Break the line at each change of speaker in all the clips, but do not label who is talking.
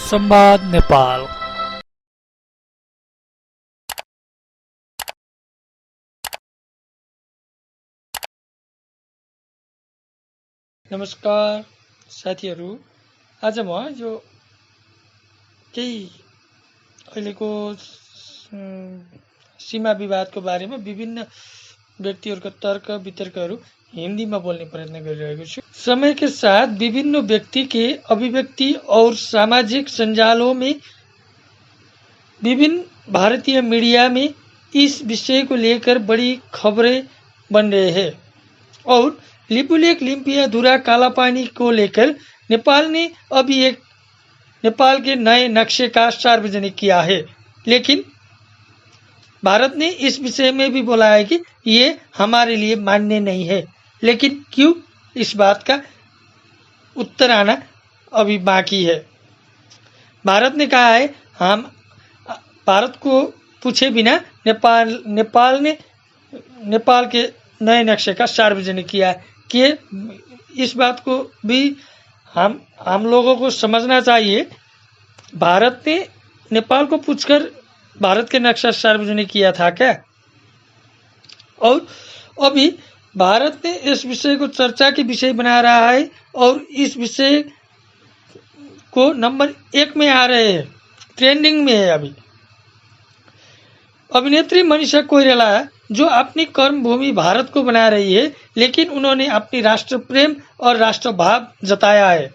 संवाद नेपाल।
नमस्कार साथीहरू, आज म यो केही अहिलेको सीमा विवादको बारेमा विभिन्न व्यक्तिहरूका तर्क वितर्कहरू हिंदी में बोलने प्रयत्न गरिरहेको छु। समय के साथ विभिन्न व्यक्ति के अभिव्यक्ति और सामाजिक संजालों में विभिन्न भारतीय मीडिया में इस विषय को लेकर बड़ी खबरें बन रहे हैं और लिपुलेख लिम्पियाधुरा कालापानी को लेकर नेपाल ने अभी एक नेपाल के नए नक्शे का सार्वजनिक किया है, लेकिन भारत ने इस विषय में भी बोला है कि ये हमारे लिए मान्य नहीं है। लेकिन क्यों, इस बात का उत्तर आना अभी बाकी है। भारत ने कहा है हम भारत को पूछे बिना नेपाल ने नेपाल के नए नक्शे का सार्वजनिक किया है कि इस बात को भी हम लोगों को समझना चाहिए। भारत ने नेपाल को पूछकर भारत के नक्शा सार्वजनिक किया था क्या? और अभी भारत ने इस विषय को चर्चा के विषय बना रहा है और इस विषय को नंबर 1 में आ रहे हैं, ट्रेंडिंग में है। अभी अभिनेत्री मनीषा कोइराला जो अपनी कर्मभूमि भारत को बना रही है, लेकिन उन्होंने अपनी राष्ट्र प्रेम और राष्ट्र भाव जताया है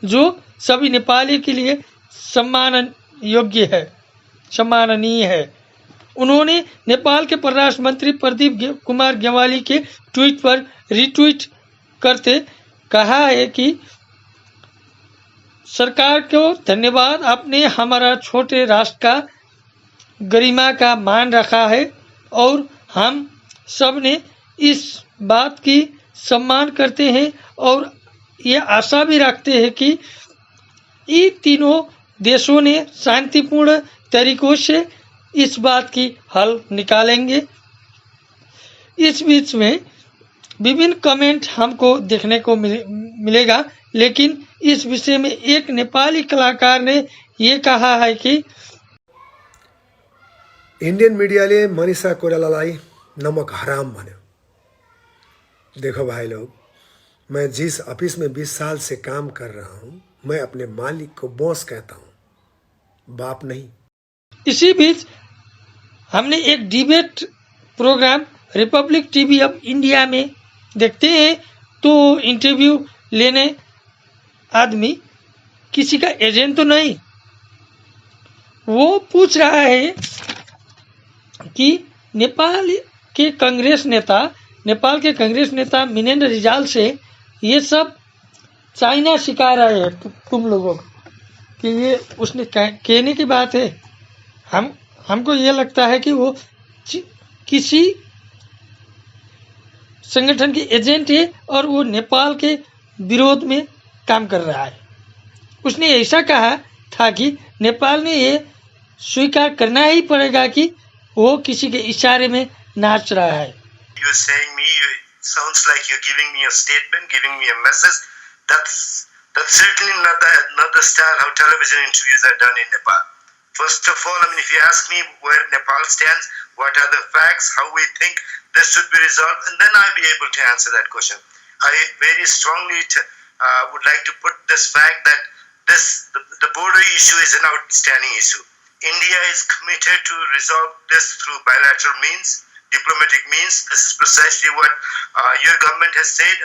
जो सभी नेपाली के लिए सम्माननीय है। उन्होंने नेपाल के परराष्ट्र मंत्री प्रदीप कुमार ग्यावाली के ट्वीट पर रिट्वीट करते कहा है कि सरकार को धन्यवाद, आपने हमारा छोटे राष्ट्र का गरिमा का मान रखा है और हम सब ने इस बात की सम्मान करते हैं और ये आशा भी रखते हैं कि ये तीनों देशों ने शांतिपूर्ण तरीकों से इस बात की हल निकालेंगे। इस बीच में विभिन्न कमेंट हमको देखने को मिलेगा, लेकिन इस विषय में एक नेपाली कलाकार ने ये कहा है कि
इंडियन मीडियाले मनीषा कोइरालालाई नमक हराम भन्यो। देखो भाई लोग, मैं जिस ऑफिस में 20 साल से काम कर रहा हूँ, मैं अपने मालिक को बॉस कहता हूँ, बाप नहीं।
इसी बीच हमने एक debate programme Republic TV of India में देखते हैं तो इंटरव्यू लेने आदमी किसी का एजेंट तो नहीं, वो पूछ रहा है कि नेपाल के कांग्रेस नेता मिनेन्द्र रिजाल से ये सब चाइना सिखा रहे हैं तुम लोगों को, कि ये उसने कहने की बात है। हमको ये लगता है कि वो किसी संगठन के एजेंट है और वो नेपाल के विरोध में काम कर रहा है। उसने ऐसा कहा था कि नेपाल ने ये स्वीकार करना ही पड़ेगा कि वो किसी के इशारे में नाच रहा है।
You're saying me, it sounds like you're giving me a statement, giving me a message. That's certainly not the style how television interviews are done in Nepal. First of all, if you ask me where Nepal stands, what are the facts, how we think this should be resolved, and then I'll be able to answer that question. I very strongly would like to put this fact that the border issue is an outstanding issue. India is committed to resolve this through bilateral means, diplomatic means. This is precisely what your government has said.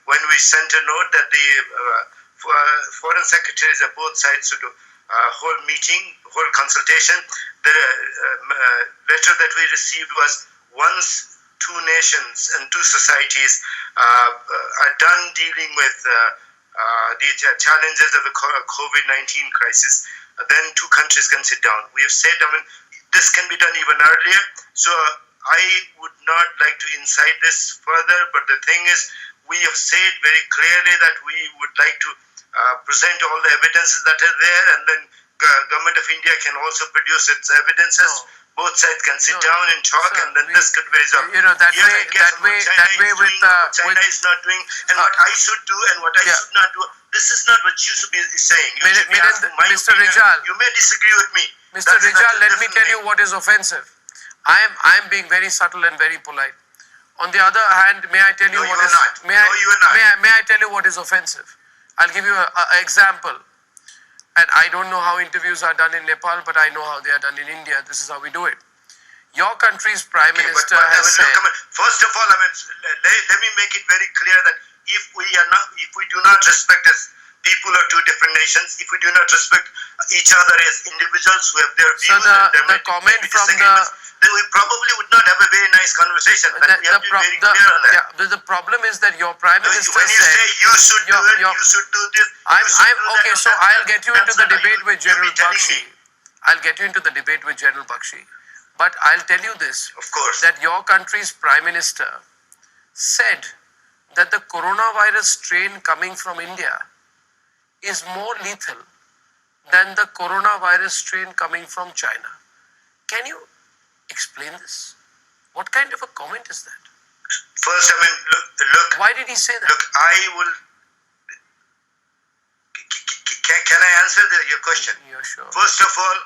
When we sent a note that the foreign secretaries of both sides should hold meeting, hold consultation, the letter that we received was once two nations and two societies are done dealing with the challenges of the COVID-19 crisis, then two countries can sit down. We have said, this can be done even earlier. So I would not like to incite this further, but the thing is, we have said very clearly that we would like to present all the evidences that are there, and then government of India can also produce its evidences. both sides can sit
No,
down and talk,
sir,
and then this could be resolved.
that
Here
way,
I guess
that way,
what China
that way
is
with
doing, what China
with
is not doing, and what I should do and what I
yeah.
should not do. This is not what you should be saying. You should be
Mirendra-
asking my
Mr.
opinion.
Rijal.
You may disagree with me.
Mr.
That's
Rijal,
a
let me
different
tell
thing.
you what is offensive. I am being very subtle and very polite. On the other hand, may I tell you
No,
what
you
is
are not.
may I
No, you are not.
may I tell you what is offensive? I'll give you an example. And I don't know how interviews are done in Nepal, but I know how they are done in India. This is how we do it. Your country's prime minister
But
has said.
first of all, let me make it very clear that if we do not respect as people of two different nations, if we do not respect each other as individuals who have their
So
views, and there
the
may
comment
be
from
disagreements, then we probably would not have a very nice conversation. But we have to be very clear on that.
The problem is that your prime minister
When you
said.
say you should do it, you should do this.
I'm okay.
that,
So I'll get you into
that's
the
not
debate with
you
General
be telling
Bakshi.
me.
I'll get you into the debate with General Bakshi. But I'll tell you this,
Of course.
that your country's prime minister said that the coronavirus strain coming from India is more lethal than the coronavirus strain coming from China. Can you explain this? What kind of a comment is that?
First, look.
Why did he say that?
Look, I will. Can I answer your question?
Yeah, sure.
First of all,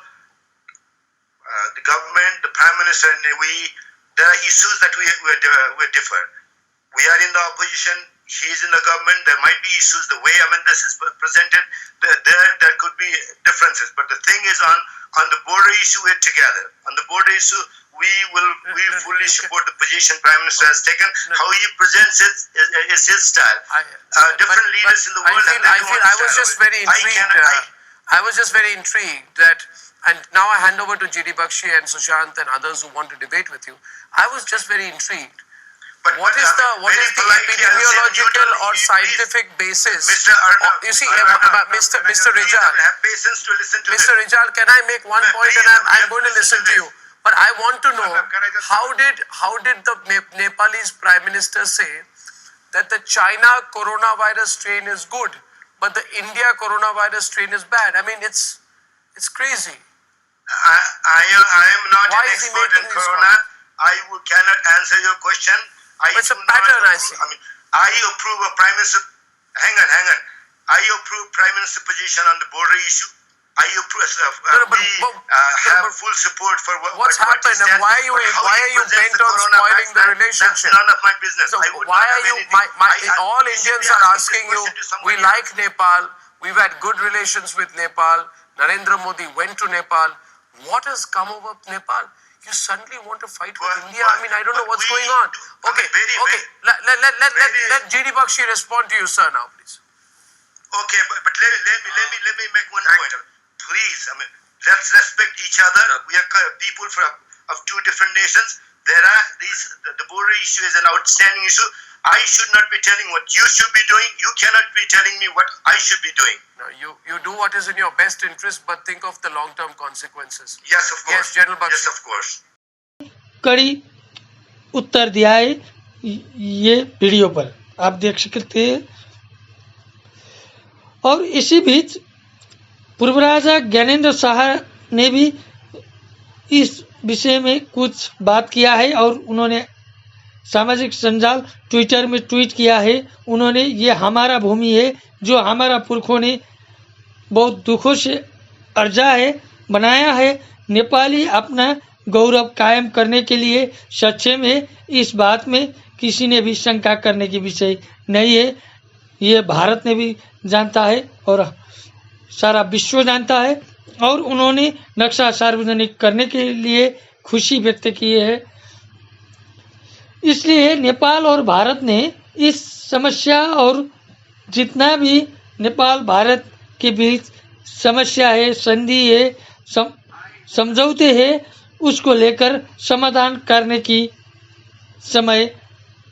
the government, the prime minister, and there are issues that we differ. We are in the opposition. He is in the government. There might be issues. The way this is presented, there could be differences. But the thing is, on the border issue, we're together. On the border issue, we fully support the position Prime Minister has taken. How he presents it is his style. Different leaders in the world have their own
I was
style.
just very intrigued. I was just very intrigued that, and now I hand over to GD Bakshi and Sushant and others who want to debate with you. I was just very intrigued. What is the epidemiological or scientific basis?
Mr. Arnab,
You see,
Arnab,
Mr.
please
Rijal.
have patience to listen to
Mr.
this.
Rijal, can I make one point, and I'm going to listen to you. But I want to know,
Can I just-
how did the Nepalese Prime Minister say that the China coronavirus strain is good, but the India coronavirus strain is bad? I mean, it's crazy.
I am not
Why
an
is he
expert in
making this
corona. I cannot answer your question.
It's a
do not
pattern, I
approve-
see.
I approve of Prime Minister. Hang on. I approve Prime Minister position on the border issue. I approve. Have full support for
What's
what
happened,
he said.
and why are you
But how he
bent
presents
on
corona
spoiling the
vaccine,
relationship?
That's none of my business.
So
I would
why
not
are
have
you?
anything.
All
you should
Indians
be
are
asking
asking
this
you.
question to
We
somebody
like
else.
Nepal. We've had good relations with Nepal. Narendra Modi went to Nepal. What has come over Nepal? You suddenly want to fight with India? I mean, I don't know what's going on. Okay. Let GD Bakshi respond to you, sir, now, please.
Okay, but let me make one point. Please, let's respect each other. We are people of two different nations. The border issue is an outstanding issue. I should not be telling what you should be doing. You cannot be telling me what I should be doing.
No, you do what is in your best interest, but think of the long-term consequences.
Yes, of course.
Yes, General Bakshi.
Yes, of course.
कड़ी उत्तर दिया है ये video पर आप देख सकते हैं। और इसी बीच पूर्व राजा ज्ञानेंद्र शाह ने भी इस विषय में कुछ बात किया है और उन्होंने सामाजिक संजाल ट्विटर में ट्वीट किया है। उन्होंने ये हमारा भूमि है जो हमारा पुरखों ने बहुत दुखों से अर्जा है बनाया है। नेपाली अपना गौरव कायम करने के लिए सक्षम है। इस बात में किसी ने भी शंका करने की विषय नहीं है। ये भारत ने भी जानता है और सारा विश्व जानता है। और उन्होंने नक्शा सार्वजनिक करने के लिए खुशी व्यक्त की है। इसलिए नेपाल और भारत ने इस समस्या और जितना भी नेपाल भारत के बीच समस्या है, संधि है, समझौते है, उसको लेकर समाधान करने की समय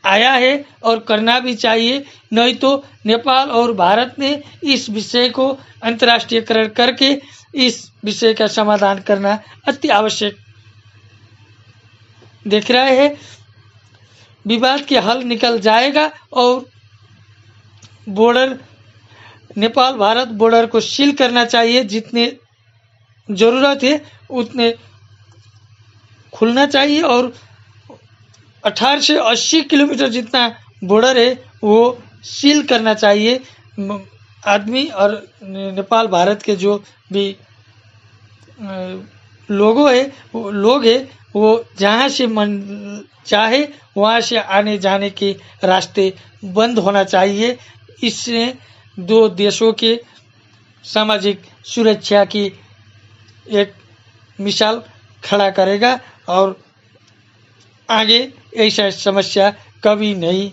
आया है और करना भी चाहिए। नहीं तो नेपाल और भारत ने इस विषय को अंतर्राष्ट्रीयकरण करके इस विषय का समाधान करना अति आवश्यक देख रहे हैं। विवाद के हल निकल जाएगा और बॉर्डर नेपाल भारत बॉर्डर को सील करना चाहिए। जितने जरूरत है उतने खुलना चाहिए और 18 से 80 किलोमीटर जितना बॉर्डर है वो सील करना चाहिए। आदमी और नेपाल भारत के जो भी लोग है वो जहाँ से मन चाहे वहाँ से आने जाने के रास्ते बंद होना चाहिए। इससे दो देशों के सामाजिक सुरक्षा की एक मिसाल खड़ा करेगा और आगे ऐसा समस्या कभी नहीं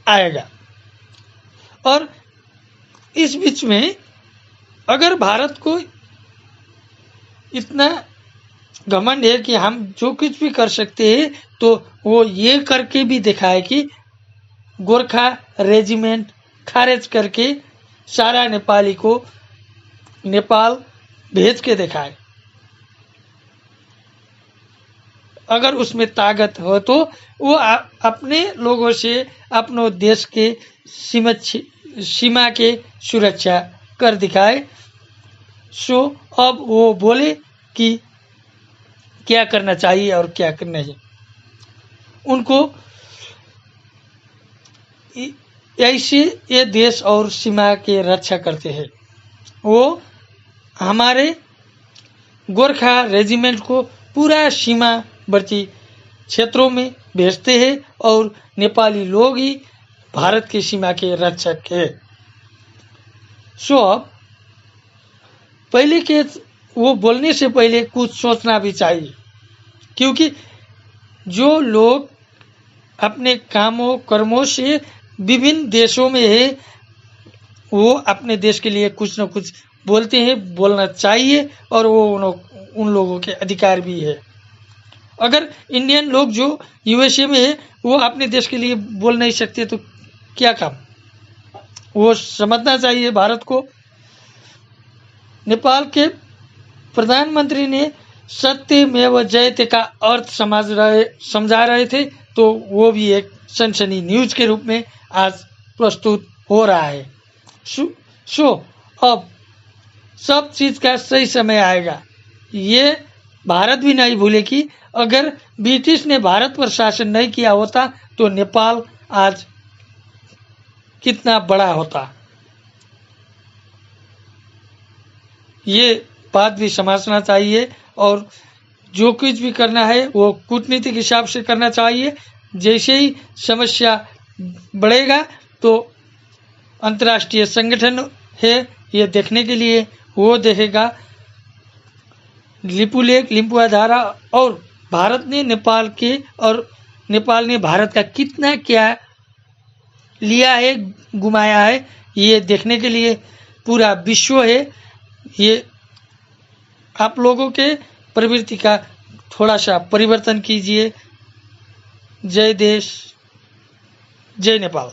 आएगा। और इस बीच में अगर भारत को इतना घमंड है कि हम जो कुछ भी कर सकते हैं तो वो ये करके भी दिखाए कि गोरखा रेजिमेंट खारिज करके सारा नेपाली को नेपाल भेज के दिखाए। अगर उसमें ताकत हो तो वो अपने लोगों से अपने देश के सीमा के सुरक्षा कर दिखाए। सो अब वो बोले कि क्या करना चाहिए और क्या करना है। उनको ऐसे ये देश और सीमा के रक्षा करते हैं। वो हमारे गोरखा रेजिमेंट को पूरा सीमावर्ती क्षेत्रों में भेजते हैं और नेपाली लोग ही भारत की सीमा के रक्षक है। सो अब पहले के वो बोलने से पहले कुछ सोचना भी चाहिए, क्योंकि जो लोग अपने कामों कर्मों से विभिन्न देशों में है वो अपने देश के लिए कुछ न कुछ बोलते हैं, बोलना चाहिए और वो उन लोगों के अधिकार भी है। अगर इंडियन लोग जो यूएसए में है वो अपने देश के लिए बोल नहीं सकते तो क्या काम। वो समझना चाहिए भारत को। नेपाल के प्रधानमंत्री ने सत्यमेव जयते का अर्थ समझा रहे थे, तो वो भी एक सनसनी न्यूज के रूप में आज प्रस्तुत हो रहा है। सो अब सब चीज का सही समय आएगा। ये भारत भी नहीं भूले कि अगर ब्रिटिश ने भारत पर शासन नहीं किया होता तो नेपाल आज कितना बड़ा होता। ये बात भी समझना चाहिए और जो कुछ भी करना है वो कूटनीतिक हिसाब से करना चाहिए। जैसे ही समस्या बढ़ेगा तो अंतर्राष्ट्रीय संगठन है ये देखने के लिए, वो देखेगा। लिपुलेख लिम्पुआधारा और भारत ने नेपाल के और नेपाल ने भारत का कितना क्या लिया है गुमाया है ये देखने के लिए पूरा विश्व है। ये आप लोगों के प्रवृत्ति का थोड़ा सा परिवर्तन कीजिए। जय देश, जय नेपाल।